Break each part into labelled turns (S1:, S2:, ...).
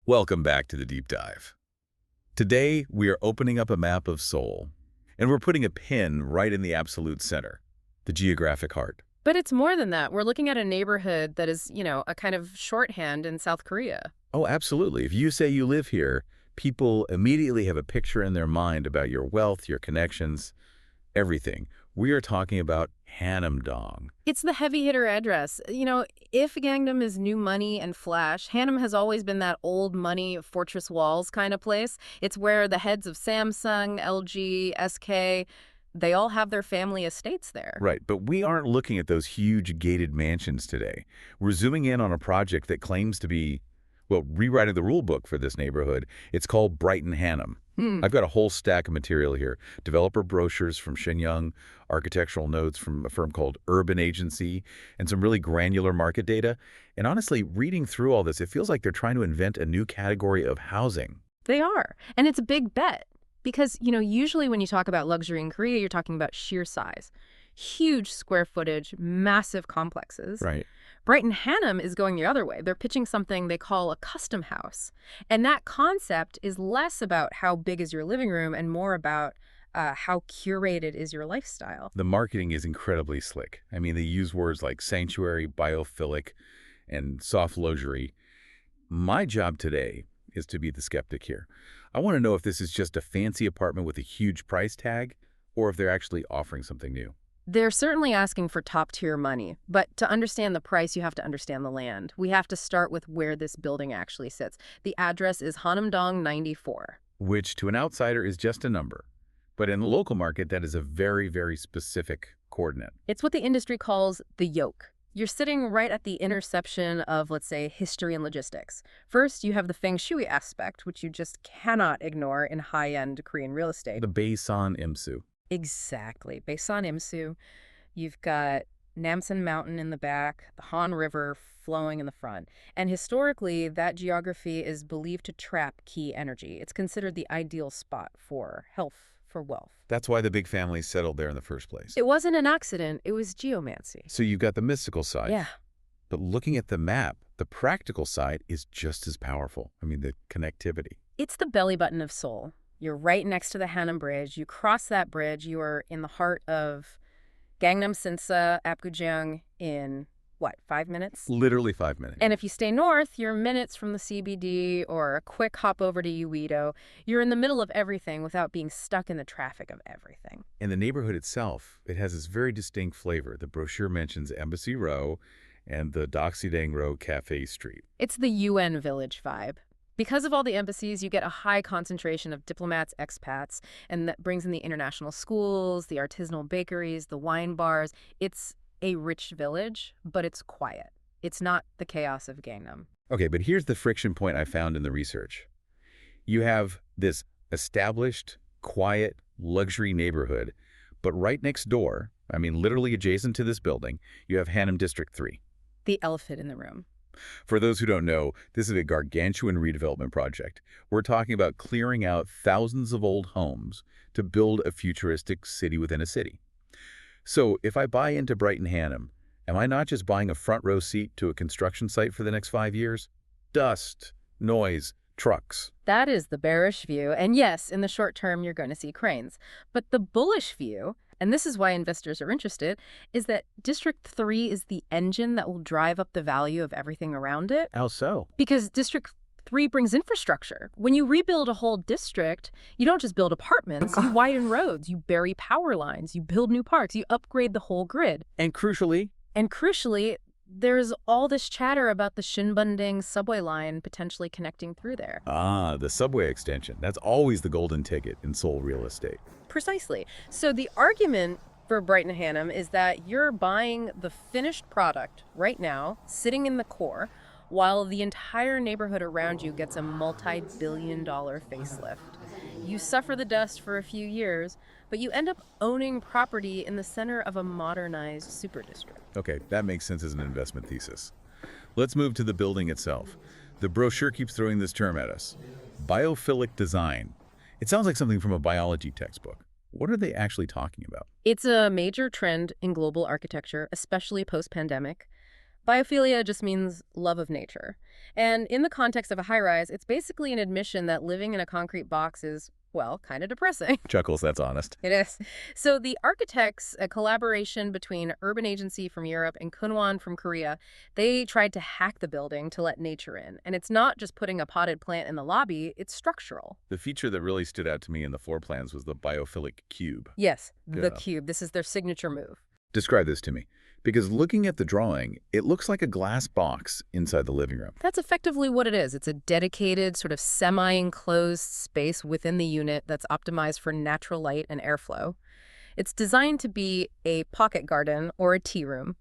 S1: Welcome back to the Deep Dive. Today, we are opening up a map of Seoul, and we're putting a pin right in the absolute center, the geographic heart.
S2: But it's more than that. We're looking at a neighborhood that is, a kind of shorthand in South Korea.
S1: Oh, absolutely. If you say you live here, people immediately have a picture in their mind about your wealth, your connections, everything. We are talking about Hannam-dong.
S2: It's the heavy hitter address. If Gangnam is new money and flash, Hannam has always been that old money fortress walls kind of place. It's where the heads of Samsung, LG, SK, they all have their family estates there.
S1: Right, but we aren't looking at those huge gated mansions today. We're zooming in on a project that claims to be, well, rewriting the rule book for this neighborhood. It's called Brighten Hannam. I've got a whole stack of material here. Developer brochures from Shenyang, architectural notes from a firm called Urban Agency, and some really granular market data. And honestly, reading through all this, it feels like they're trying to invent a new category of housing.
S2: They are. And it's a big bet. Because, usually when you talk about luxury in Korea, you're talking about sheer size. Huge square footage, massive complexes.
S1: Right.
S2: Brighten Hannam is going the other way. They're pitching something they call a custom house. And that concept is less about how big is your living room and more about how curated is your lifestyle.
S1: The marketing is incredibly slick. I mean, they use words like sanctuary, biophilic, and soft luxury. My job today is to be the skeptic here. I want to know if this is just a fancy apartment with a huge price tag or if they're actually offering something new.
S2: They're certainly asking for top-tier money, but to understand the price, you have to understand the land. We have to start with where this building actually sits. The address is Hannam-dong 94.
S1: Which, to an outsider, is just a number. But in the local market, that is a very, very specific coordinate.
S2: It's what the industry calls the yoke. You're sitting right at the intersection of, let's say, history and logistics. First, you have the Feng Shui aspect, which you just cannot ignore in high-end Korean real estate.
S1: The Baesanimsu.
S2: Exactly. Baesanimsu. You've got Namsan Mountain in the back, the Han River flowing in the front. And historically, that geography is believed to trap key energy. It's considered the ideal spot for health, for wealth.
S1: That's why the big families settled there in the first place.
S2: It wasn't an accident. It was geomancy.
S1: So you've got the mystical side.
S2: Yeah.
S1: But looking at the map, the practical side is just as powerful. I mean, the connectivity.
S2: It's the belly button of Seoul. You're right next to the Hannam Bridge. You cross that bridge, you are in the heart of Gangnam Sinsa, Apgujeong in, 5 minutes?
S1: Literally 5 minutes.
S2: And if you stay north, you're minutes from the CBD or a quick hop over to Uido. You're in the middle of everything without being stuck in the traffic of everything.
S1: And the neighborhood itself, it has this very distinct flavor. The brochure mentions Embassy Row and the Doksidang Row Cafe Street.
S2: It's the UN Village vibe. Because of all the embassies, you get a high concentration of diplomats, expats, and that brings in the international schools, the artisanal bakeries, the wine bars. It's a rich village, but it's quiet. It's not the chaos of Gangnam.
S1: Okay, but here's the friction point I found in the research. You have this established, quiet, luxury neighborhood, but right next door, I mean literally adjacent to this building, you have Hannam District 3.
S2: The elephant in the room.
S1: For those who don't know, this is a gargantuan redevelopment project. We're talking about clearing out thousands of old homes to build a futuristic city within a city. So if I buy into Brighten Hannam, am I not just buying a front row seat to a construction site for the next 5 years? Dust, noise, trucks.
S2: That is the bearish view. And yes, in the short term, you're going to see cranes. But the bullish view, and this is why investors are interested, is that District 3 is the engine that will drive up the value of everything around it.
S1: How so?
S2: Because District 3 brings infrastructure. When you rebuild a whole district, you don't just build apartments, you widen roads, you bury power lines, you build new parks, you upgrade the whole grid.
S1: And crucially,
S2: there's all this chatter about the Shinbunding subway line potentially connecting through there.
S1: Ah, the subway extension. That's always the golden ticket in Seoul real estate.
S2: Precisely. So the argument for Brighten Hannam is that you're buying the finished product right now, sitting in the core, while the entire neighborhood around you gets a multi-billion-dollar facelift. You suffer the dust for a few years, but you end up owning property in the center of a modernized super district.
S1: Okay, that makes sense as an investment thesis. Let's move to the building itself. The brochure keeps throwing this term at us. Biophilic design. It sounds like something from a biology textbook. What are they actually talking about?
S2: It's a major trend in global architecture, especially post-pandemic. Biophilia just means love of nature. And in the context of a high-rise, it's basically an admission that living in a concrete box is, well, kind of depressing.
S1: Chuckles, that's honest.
S2: It is. So the architects, a collaboration between Urban Agency from Europe and Kunwan from Korea, they tried to hack the building to let nature in. And it's not just putting a potted plant in the lobby, it's structural.
S1: The feature that really stood out to me in the floor plans was the biophilic cube.
S2: Yes, the
S1: Yeah.
S2: cube. This is their signature move.
S1: Describe this to me. Because looking at the drawing, it looks like a glass box inside the living room.
S2: That's effectively what it is. It's a dedicated, sort of semi-enclosed space within the unit that's optimized for natural light and airflow. It's designed to be a pocket garden or a tea room.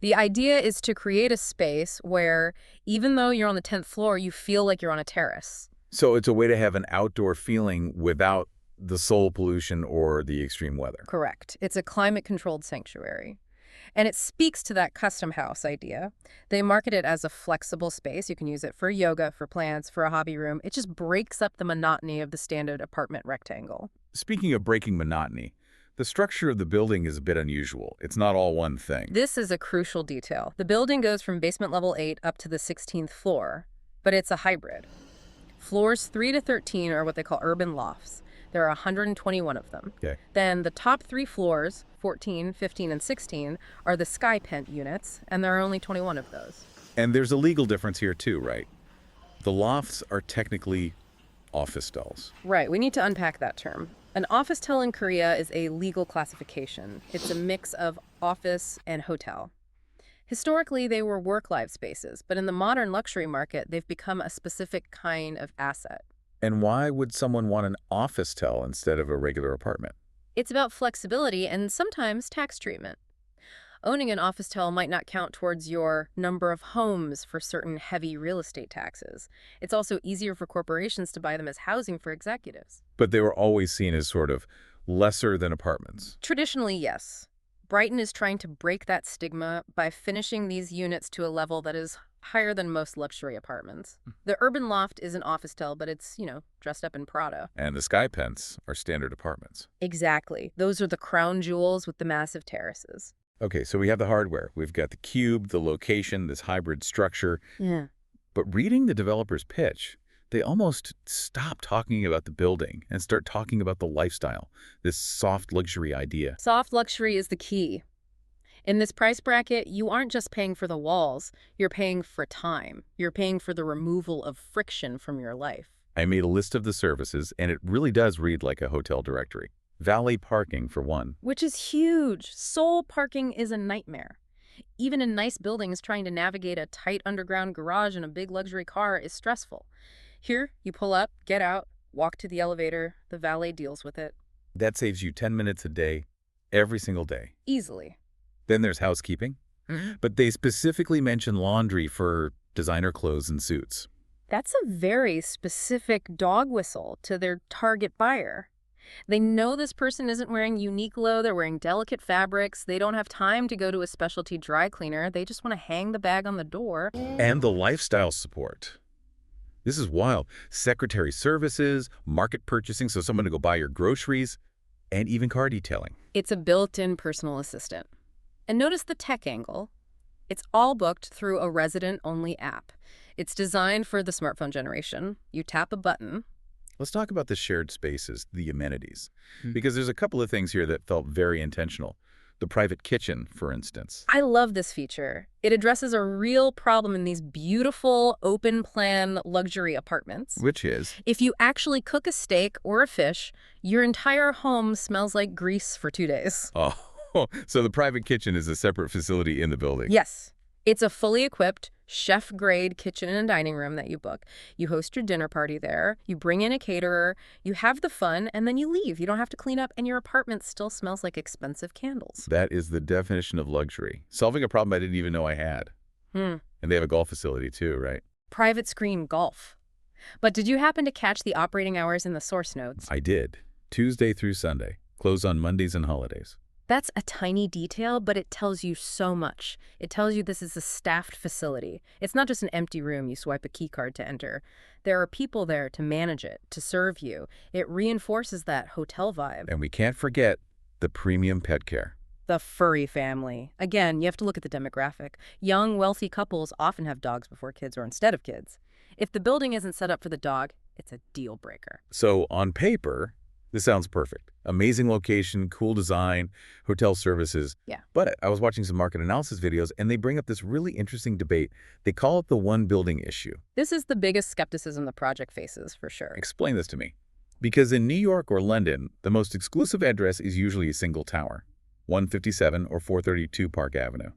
S2: The idea is to create a space where, even though you're on the 10th floor, you feel like you're on a terrace.
S1: So it's a way to have an outdoor feeling without the soil pollution or the extreme weather.
S2: Correct. It's a climate-controlled sanctuary. And it speaks to that custom house idea. They market it as a flexible space. You can use it for yoga, for plants, for a hobby room. It just breaks up the monotony of the standard apartment rectangle.
S1: Speaking of breaking monotony, the structure of the building is a bit unusual. It's not all one thing.
S2: This is a crucial detail. The building goes from basement level 8 up to the 16th floor, but it's a hybrid. Floors 3 to 13 are what they call urban lofts. There are 121 of them.
S1: Okay.
S2: Then the top 3 floors, 14, 15, and 16, are the sky pent units, and there are only 21 of those.
S1: And there's a legal difference here too, right? The lofts are technically office stalls.
S2: Right, we need to unpack that term. An office tell in Korea is a legal classification. It's a mix of office and hotel. Historically, they were work-life spaces, but in the modern luxury market, they've become a specific kind of asset.
S1: And why would someone want an office tell instead of a regular apartment?
S2: It's about flexibility and sometimes tax treatment. Owning an office tell might not count towards your number of homes for certain heavy real estate taxes. It's also easier for corporations to buy them as housing for executives.
S1: But they were always seen as sort of lesser than apartments.
S2: Traditionally, yes. Brighton is trying to break that stigma by finishing these units to a level that is higher than most luxury apartments. The urban loft is an office tell, but it's, dressed up in Prada.
S1: And the sky pents are standard apartments.
S2: Exactly. Those are the crown jewels with the massive terraces.
S1: Okay, so we have the hardware. We've got the cube, the location, this hybrid structure.
S2: Yeah.
S1: But reading the developer's pitch, they almost stop talking about the building and start talking about the lifestyle, this soft luxury idea.
S2: Soft luxury is the key. In this price bracket, you aren't just paying for the walls, you're paying for time. You're paying for the removal of friction from your life.
S1: I made a list of the services, and it really does read like a hotel directory. Valet parking, for one.
S2: Which is huge. Seoul parking is a nightmare. Even in nice buildings, trying to navigate a tight underground garage in a big luxury car is stressful. Here, you pull up, get out, walk to the elevator, the valet deals with it.
S1: That saves you 10 minutes a day, every single day.
S2: Easily.
S1: Then there's housekeeping. But they specifically mention laundry for designer clothes and suits.
S2: That's a very specific dog whistle to their target buyer. They know this person isn't wearing Uniqlo, they're wearing delicate fabrics, they don't have time to go to a specialty dry cleaner, they just want to hang the bag on the door.
S1: And the lifestyle support. This is wild. Secretary services, market purchasing, so someone to go buy your groceries, and even car detailing.
S2: It's a built-in personal assistant. And notice the tech angle. It's all booked through a resident-only app. It's designed for the smartphone generation. You tap a button.
S1: Let's talk about the shared spaces, the amenities, because there's a couple of things here that felt very intentional. The private kitchen, for instance.
S2: I love this feature. It addresses a real problem in these beautiful, open-plan luxury apartments.
S1: Which is?
S2: If you actually cook a steak or a fish, your entire home smells like grease for 2 days.
S1: Oh, so the private kitchen is a separate facility in the building.
S2: Yes. It's a fully equipped, chef-grade kitchen and dining room that you book. You host your dinner party there, you bring in a caterer, you have the fun, and then you leave. You don't have to clean up, and your apartment still smells like expensive candles.
S1: That is the definition of luxury. Solving a problem I didn't even know I had. And they have a golf facility too, right?
S2: Private screen golf. But did you happen to catch the operating hours in the source notes?
S1: I did. Tuesday through Sunday. Closed on Mondays and holidays.
S2: That's a tiny detail, but it tells you so much. It tells you this is a staffed facility. It's not just an empty room you swipe a key card to enter. There are people there to manage it, to serve you. It reinforces that hotel vibe.
S1: And we can't forget the premium pet care.
S2: The furry family. Again, you have to look at the demographic. Young, wealthy couples often have dogs before kids or instead of kids. If the building isn't set up for the dog, it's a deal breaker.
S1: So on paper, this sounds perfect. Amazing location, cool design, hotel services.
S2: Yeah.
S1: But I was watching some market analysis videos, and they bring up this really interesting debate. They call it the one building issue.
S2: This is the biggest skepticism the project faces, for sure.
S1: Explain this to me. Because in New York or London, the most exclusive address is usually a single tower, 157 or 432 Park Avenue.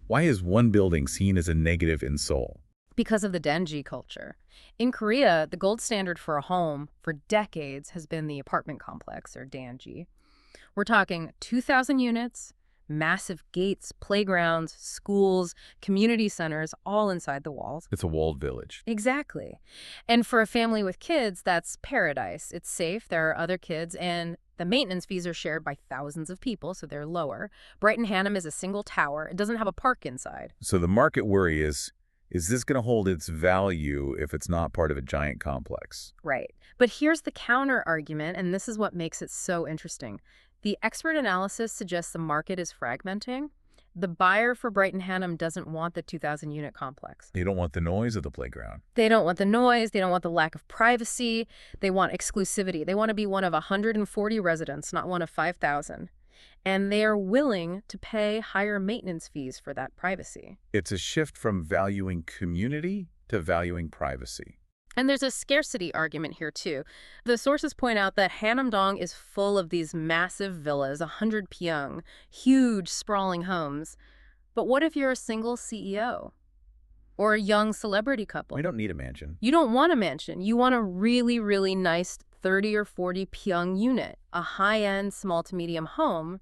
S1: Why is one building seen as a negative in Seoul?
S2: Because of the Denji culture. In Korea, the gold standard for a home for decades has been the apartment complex, or Danji. We're talking 2,000 units, massive gates, playgrounds, schools, community centers, all inside the walls.
S1: It's a walled village.
S2: Exactly. And for a family with kids, that's paradise. It's safe, there are other kids, and the maintenance fees are shared by thousands of people, so they're lower. Brighten Hannam is a single tower. It doesn't have a park inside.
S1: So the market worry is this going to hold its value if it's not part of a giant complex?
S2: Right. But here's the counter argument, and this is what makes it so interesting. The expert analysis suggests the market is fragmenting. The buyer for Brighten Hannam doesn't want the 2,000-unit complex.
S1: They don't want the noise of the playground.
S2: They don't want the noise. They don't want the lack of privacy. They want exclusivity. They want to be one of 140 residents, not one of 5,000. And they are willing to pay higher maintenance fees for that privacy.
S1: It's a shift from valuing community to valuing privacy.
S2: And there's a scarcity argument here, too. The sources point out that Hannam-dong is full of these massive villas, 100 pyong, huge, sprawling homes. But what if you're a single CEO? Or a young celebrity couple?
S1: We don't need a mansion.
S2: You don't want a mansion. You want a really, really nice 30 or 40 pyong unit, a high-end, small to medium home.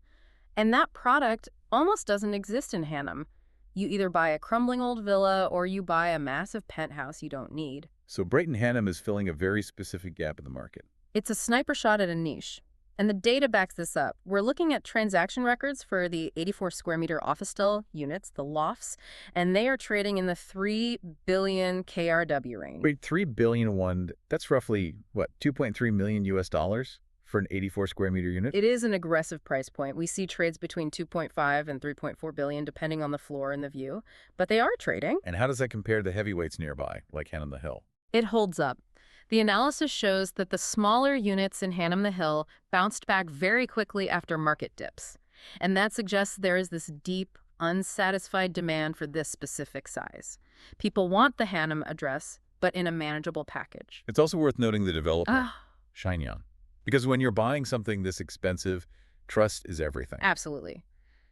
S2: And that product almost doesn't exist in Hannam. You either buy a crumbling old villa or you buy a massive penthouse you don't need.
S1: So Brighten Hannam is filling a very specific gap in the market.
S2: It's a sniper shot at a niche. And the data backs this up. We're looking at transaction records for the 84 square meter office style units, the lofts, and they are trading in the 3 billion KRW range.
S1: Wait, 3 billion won, that's roughly, what, 2.3 million US dollars for an 84 square meter unit?
S2: It is an aggressive price point. We see trades between 2.5 and 3.4 billion, depending on the floor and the view. But they are trading.
S1: And how does that compare to heavyweights nearby, like Hannam The Hill?
S2: It holds up. The analysis shows that the smaller units in Hannam The Hill bounced back very quickly after market dips. And that suggests there is this deep, unsatisfied demand for this specific size. People want the Hannam address, but in a manageable package.
S1: It's also worth noting the developer, Shenyang. Because when you're buying something this expensive, trust is everything.
S2: Absolutely.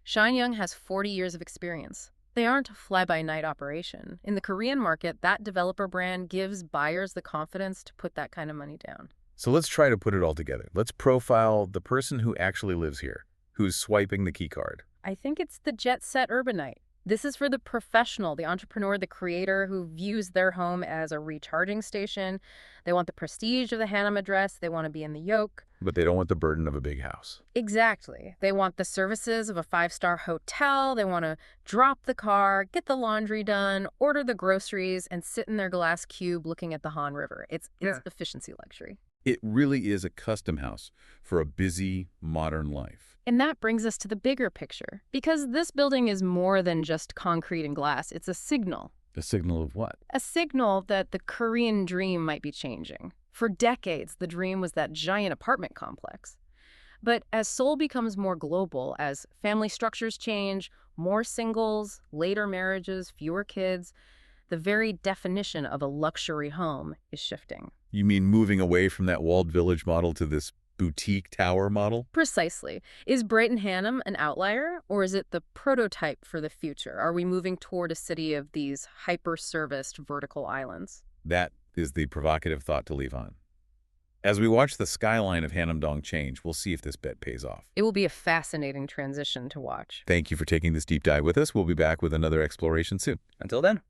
S2: Shenyang has 40 years of experience. They aren't a fly-by-night operation. In the Korean market, that developer brand gives buyers the confidence to put that kind of money down.
S1: So let's try to put it all together. Let's profile the person who actually lives here, who's swiping the key card.
S2: I think it's the jet-set urbanite. This is for the professional, the entrepreneur, the creator who views their home as a recharging station. They want the prestige of the Hannam address. They want to be in the yoke.
S1: But they don't want the burden of a big house.
S2: Exactly. They want the services of a 5-star hotel. They want to drop the car, get the laundry done, order the groceries, and sit in their glass cube looking at the Han River. It's efficiency luxury.
S1: It really is a custom house for a busy, modern life.
S2: And that brings us to the bigger picture. Because this building is more than just concrete and glass. It's a signal.
S1: A signal of what?
S2: A signal that the Korean dream might be changing. For decades, the dream was that giant apartment complex. But as Seoul becomes more global, as family structures change, more singles, later marriages, fewer kids, the very definition of a luxury home is shifting.
S1: You mean moving away from that walled village model to this boutique tower model?
S2: Precisely. Is Brighten Hannam an outlier, or is it the prototype for the future? Are we moving toward a city of these hyper-serviced vertical islands?
S1: That is the provocative thought to leave on. As we watch the skyline of Hannam-dong change, we'll see if this bet pays off.
S2: It will be a fascinating transition to watch.
S1: Thank you for taking this deep dive with us. We'll be back with another exploration soon.
S3: Until then.